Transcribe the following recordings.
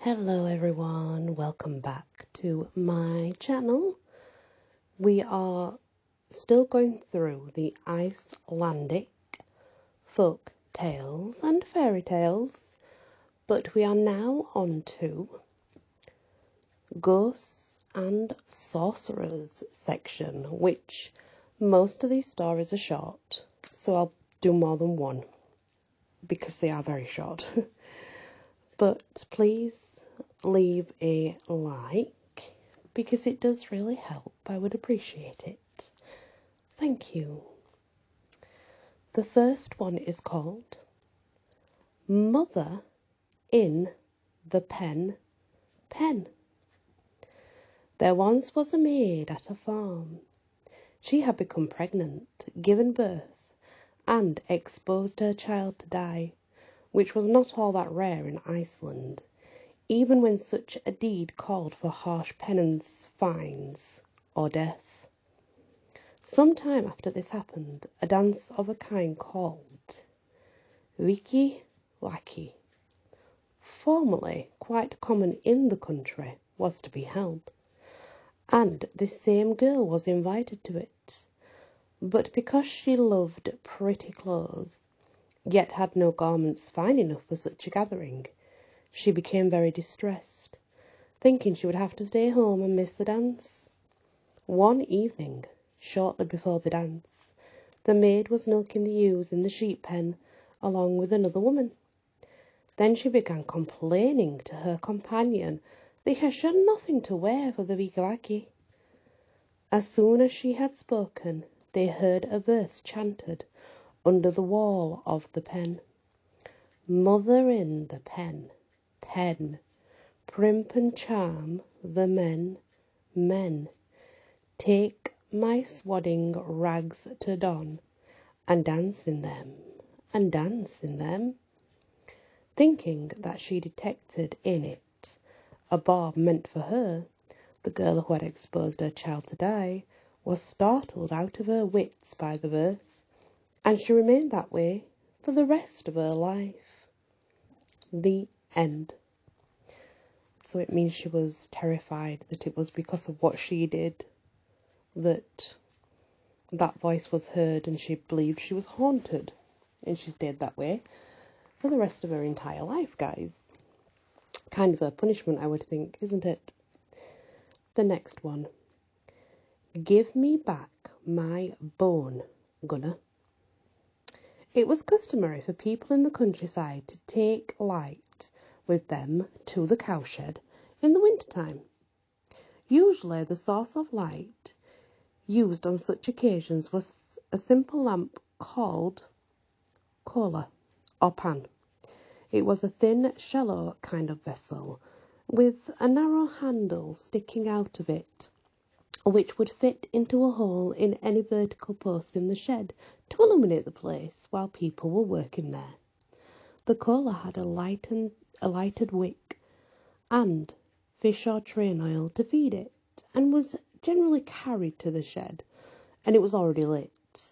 Hello everyone, welcome back to my channel. We are still going through the Icelandic folk tales and fairy tales, but we are now on to ghosts and sorcerers section, which most of these stories are short, so I'll do more than one because they are very short. But please leave a like because it does really help. I would appreciate it. Thank you. The first one is called Mother in the Pen. There once was a maid at a farm. She had become pregnant, given birth, and exposed her child to die, which was not all that rare in Iceland, even when such a deed called for harsh penance, fines, or death. Some time after this happened, a dance of a kind called Viki Laki, formerly quite common in the country, was to be held, and this same girl was invited to it. But because she loved pretty clothes, yet had no garments fine enough for such a gathering, she became very distressed, thinking she would have to stay home and miss the dance. One evening, shortly before the dance, the maid was milking the ewes in the sheep pen along with another woman. Then she began complaining to her companion that she had nothing to wear for the Vikavaki. As soon as she had spoken, they heard a verse chanted under the wall of the pen. Mother in the pen, primp and charm the men, take my swaddling rags to don, and dance in them. Thinking that she detected in it a barb meant for her, the girl who had exposed her child to die was startled out of her wits by the verse, and she remained that way for the rest of her life. The end. So it means she was terrified that it was because of what she did that voice was heard, and she believed she was haunted, and she stayed that way for the rest of her entire life, guys. Kind of a punishment, I would think, isn't it? The next one. Give me back my bone, Gunnar. It was customary for people in the countryside to take light with them to the cowshed in the winter-time. Usually the source of light used on such occasions was a simple lamp called cola or pan. It was a thin, shallow kind of vessel with a narrow handle sticking out of it, which would fit into a hole in any vertical post in the shed to illuminate the place while people were working there. The cola had a lighted wick and fish or train oil to feed it, and was generally carried to the shed, and it was already lit,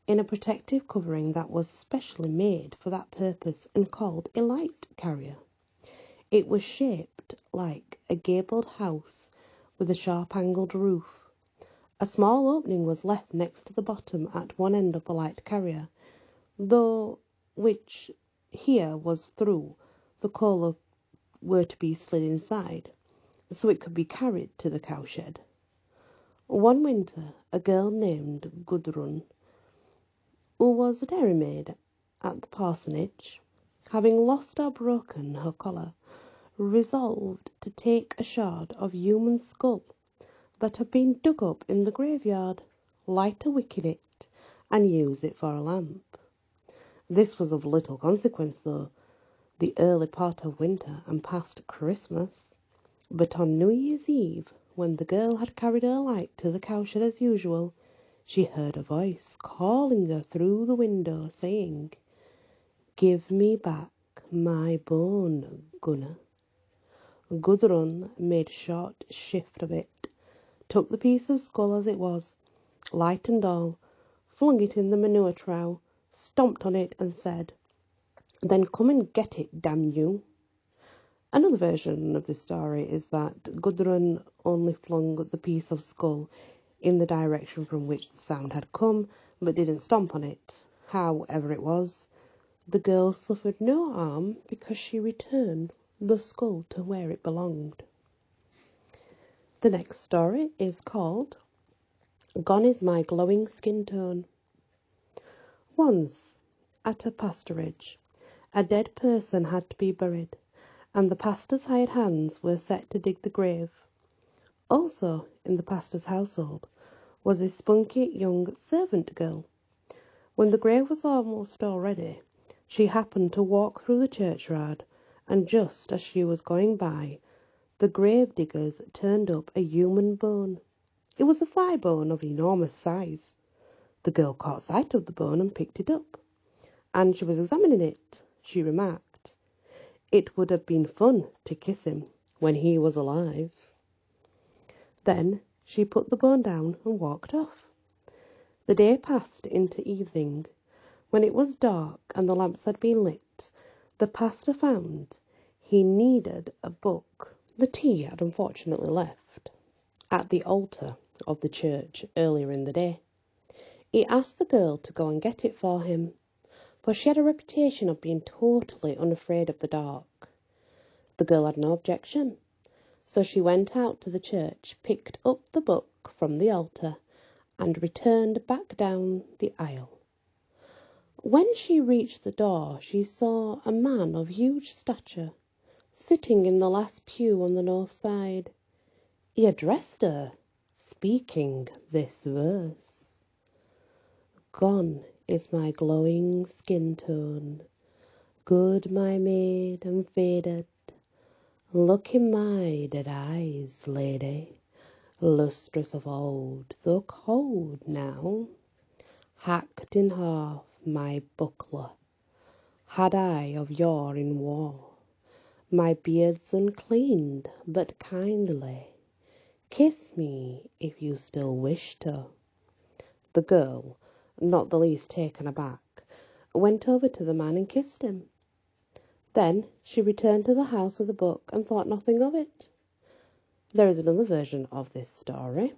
in a protective covering that was specially made for that purpose and called a light carrier. It was shaped like a gabled house with a sharp-angled roof. A small opening was left next to the bottom at one end of the light carrier, though which here was through the cola were to be slid inside, so it could be carried to the cowshed. One winter, a girl named Gudrun, who was a dairymaid at the parsonage, having lost or broken her collar, resolved to take a shard of human skull that had been dug up in the graveyard, light a wick in it, and use it for a lamp. This was of little consequence, though, the early part of winter and past Christmas. But on New Year's Eve, when the girl had carried her light to the cowshed as usual, she heard a voice calling her through the window, saying, "Give me back my bone, Gunnar." Gudrun made a short shift of it, took the piece of skull as it was, light and all, flung it in the manure trough, stomped on it, and said, "Then come and get it, damn you." Another Another version of this story is that Gudrun only flung the piece of skull in the direction from which the sound had come, but didn't stomp on it. However it was, the girl suffered no harm because she returned the skull to where it belonged. The next story is called Gone is My Glowing Skin Tone. Once, at a pastorage, a dead person had to be buried, and the pastor's hired hands were set to dig the grave. Also, in the pastor's household, was a spunky young servant girl. When the grave was almost all ready, she happened to walk through the churchyard, and just as she was going by, the grave diggers turned up a human bone. It was a thigh bone of enormous size. The girl caught sight of the bone and picked it up. And she was examining it. She remarked, "It would have been fun to kiss him when he was alive." Then she put the bone down and walked off. The day passed into evening. When it was dark and the lamps had been lit, the pastor found he needed a book that he had unfortunately left at the altar of the church earlier in the day. He asked the girl to go and get it for him, for she had a reputation of being totally unafraid of the dark. The girl had no objection, so she went out to the church, picked up the book from the altar, and returned back down the aisle. When she reached the door, she saw a man of huge stature sitting in the last pew on the north side. He addressed her, speaking this verse: "Gone is my glowing skin tone, good my maid and faded. Look in my dead eyes, lady, lustrous of old, though cold now. Hacked in half my buckler, had I of yore in war. My beard's uncleaned, but kindly, kiss me if you still wish to." The girl, not the least taken aback, went over to the man and kissed him. Then she returned to the house with the book and thought nothing of it. There is another version of this story,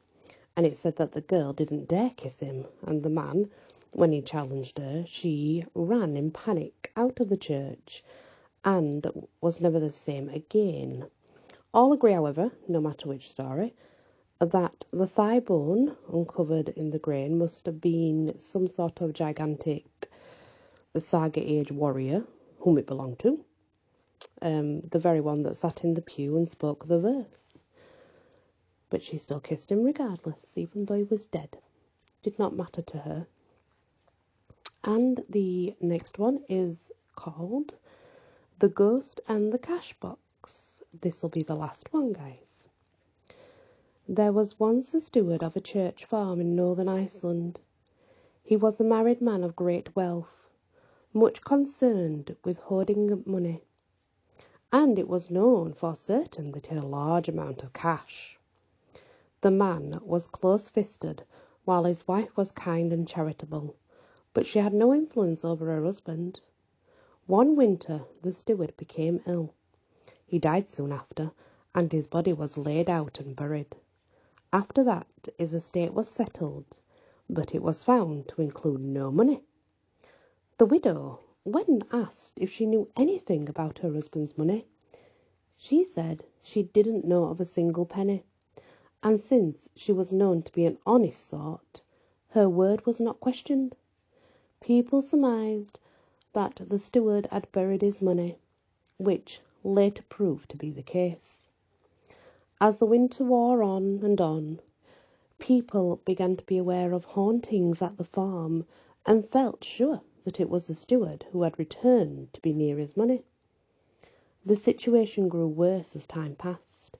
and it said that the girl didn't dare kiss him, and the man, when he challenged her, she ran in panic out of the church and was never the same again. All agree, however, no matter which story, that the thigh bone uncovered in the grain must have been some sort of gigantic Saga Age warrior whom it belonged to, the very one that sat in the pew and spoke the verse. But she still kissed him regardless, even though he was dead. It did not matter to her. And the next one is called The Ghost and the Cash Box. This will be the last one, guys. There was once a steward of a church farm in northern Iceland. He was a married man of great wealth, much concerned with hoarding money, and it was known for certain that he had a large amount of cash. The man was close-fisted, while his wife was kind and charitable, but she had no influence over her husband. One winter the steward became ill. He died soon after, and his body was laid out and buried. After that his estate was settled, but it was found to include no money. The widow, when asked if she knew anything about her husband's money, she said she didn't know of a single penny, and since she was known to be an honest sort, her word was not questioned. People surmised that the steward had buried his money, which later proved to be the case. As the winter wore on, people began to be aware of hauntings at the farm and felt sure that it was the steward who had returned to be near his money. The situation grew worse as time passed,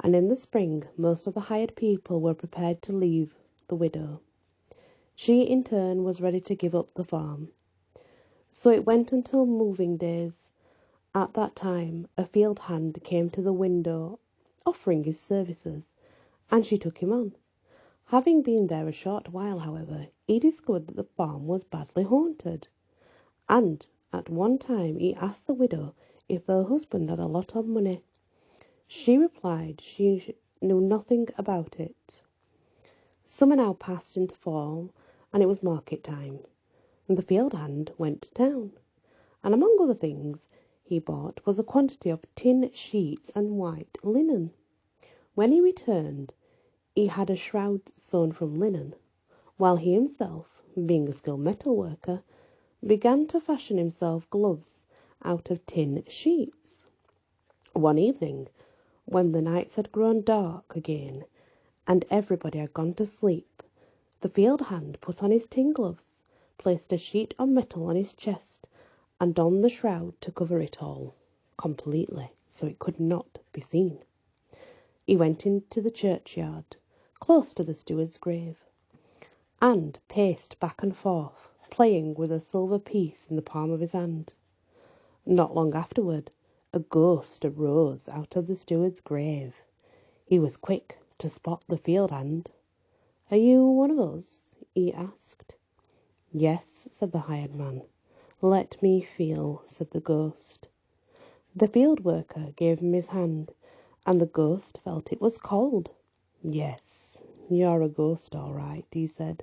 and in the spring most of the hired people were prepared to leave the widow. She in turn was ready to give up the farm. So it went until moving days. At that time a field hand came to the window offering his services, and she took him on. Having been there a short while, however, he discovered that the farm was badly haunted, and at one time he asked the widow if her husband had a lot of money. She replied she knew nothing about it. Summer now passed into fall, and it was market time, and the field hand went to town, and among other things he bought was a quantity of tin sheets and white linen. When he returned, he had a shroud sewn from linen, while he himself, being a skilled metal worker, began to fashion himself gloves out of tin sheets. One evening, when the nights had grown dark again and everybody had gone to sleep, the field hand put on his tin gloves, placed a sheet of metal on his chest, and donned the shroud to cover it all completely, so it could not be seen. He went into the churchyard, close to the steward's grave, and paced back and forth, playing with a silver piece in the palm of his hand. Not long afterward, a ghost arose out of the steward's grave. He was quick to spot the field hand. "Are you one of us?" he asked. "Yes," said the hired man. "Let me feel," said the ghost. The field worker gave him his hand, and the ghost felt it was cold. "Yes, you're a ghost, all right," he said.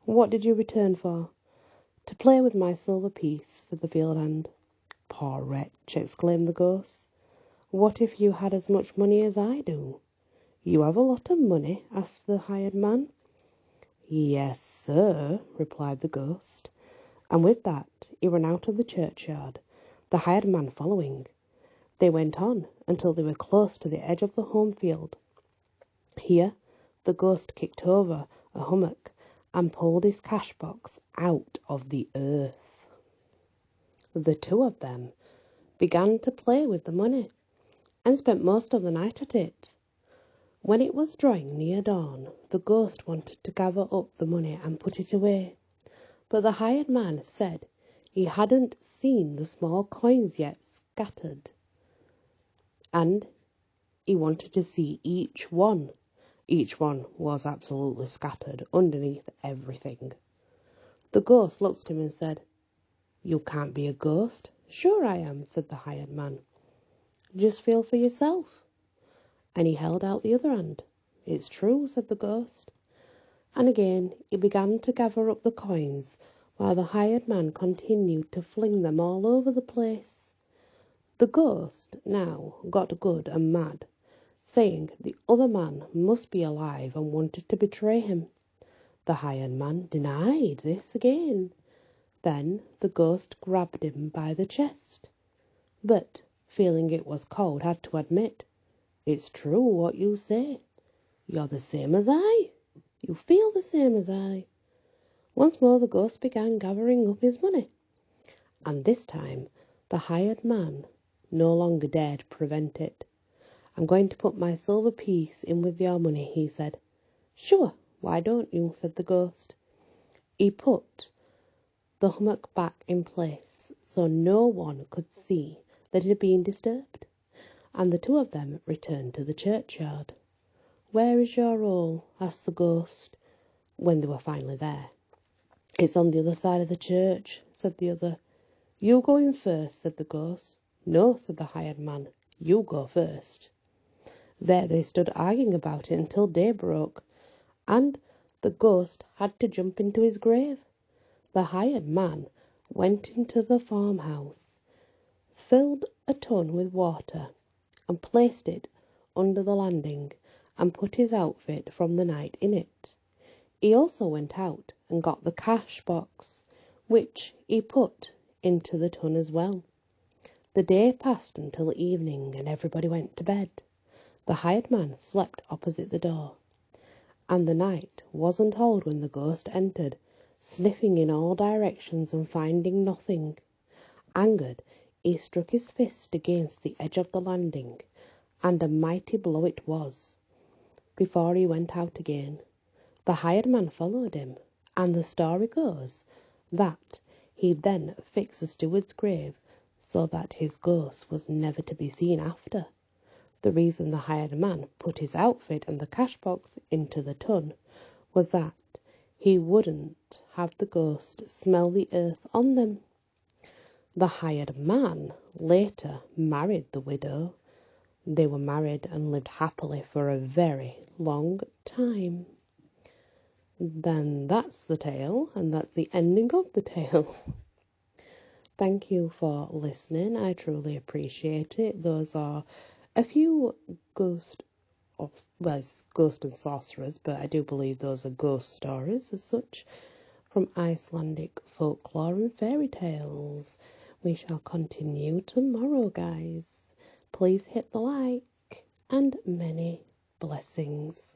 "What did you return for?" "To play with my silver piece," said the field hand. "Poor wretch," exclaimed the ghost. "What if you had as much money as I do?" "You have a lot of money?" asked the hired man. "Yes, sir," replied the ghost. And with that he ran out of the churchyard, the hired man following. They went on until they were close to the edge of the home field. Here the ghost kicked over a hummock and pulled his cash box out of the earth. The two of them began to play with the money and spent most of the night at it. When it was drawing near dawn, the ghost wanted to gather up the money and put it away, but the hired man said he hadn't seen the small coins yet scattered, and he wanted to see each one. Each one was absolutely scattered underneath everything. The ghost looked at him and said, "You can't be a ghost." "Sure I am," said the hired man. "Just feel for yourself." And he held out the other hand. "It's true," said the ghost. And again he began to gather up the coins, while the hired man continued to fling them all over the place. The ghost now got good and mad, saying the other man must be alive and wanted to betray him. The hired man denied this again. Then the ghost grabbed him by the chest, but, feeling it was cold, had to admit, "It's true what you say. You're the same as I. You feel the same as I." Once more the ghost began gathering up his money, and this time the hired man no longer dared prevent it. "I'm going to put my silver piece in with your money," he said. "Sure, why don't you?" said the ghost. He put the hummock back in place so no one could see that it had been disturbed, and the two of them returned to the churchyard. "Where is your hole?" asked the ghost, when they were finally there. "It's on the other side of the church," said the other. "You go in first," said the ghost. "No," said the hired man, "you go first." There they stood arguing about it until day broke, and the ghost had to jump into his grave. The hired man went into the farmhouse, filled a tun with water, and placed it under the landing, and put his outfit from the night in it. He also went out and got the cash box, which he put into the tun as well. The day passed until evening, and everybody went to bed. The hired man slept opposite the door, and the night wasn't old when the ghost entered, sniffing in all directions and finding nothing. Angered, he struck his fist against the edge of the landing, and a mighty blow it was. Before he went out again, the hired man followed him, and the story goes that he then fixed the steward's grave so that his ghost was never to be seen after. The reason the hired man put his outfit and the cash box into the tun was that he wouldn't have the ghost smell the earth on them. The hired man later married the widow. They were married and lived happily for a very long time. Then that's the tale, and that's the ending of the tale. Thank you for listening. I truly appreciate it. Those are a few ghost it's ghost and sorcerers, but I do believe those are ghost stories as such from Icelandic folklore and fairy tales. We shall continue tomorrow, guys. Please hit the like and many blessings.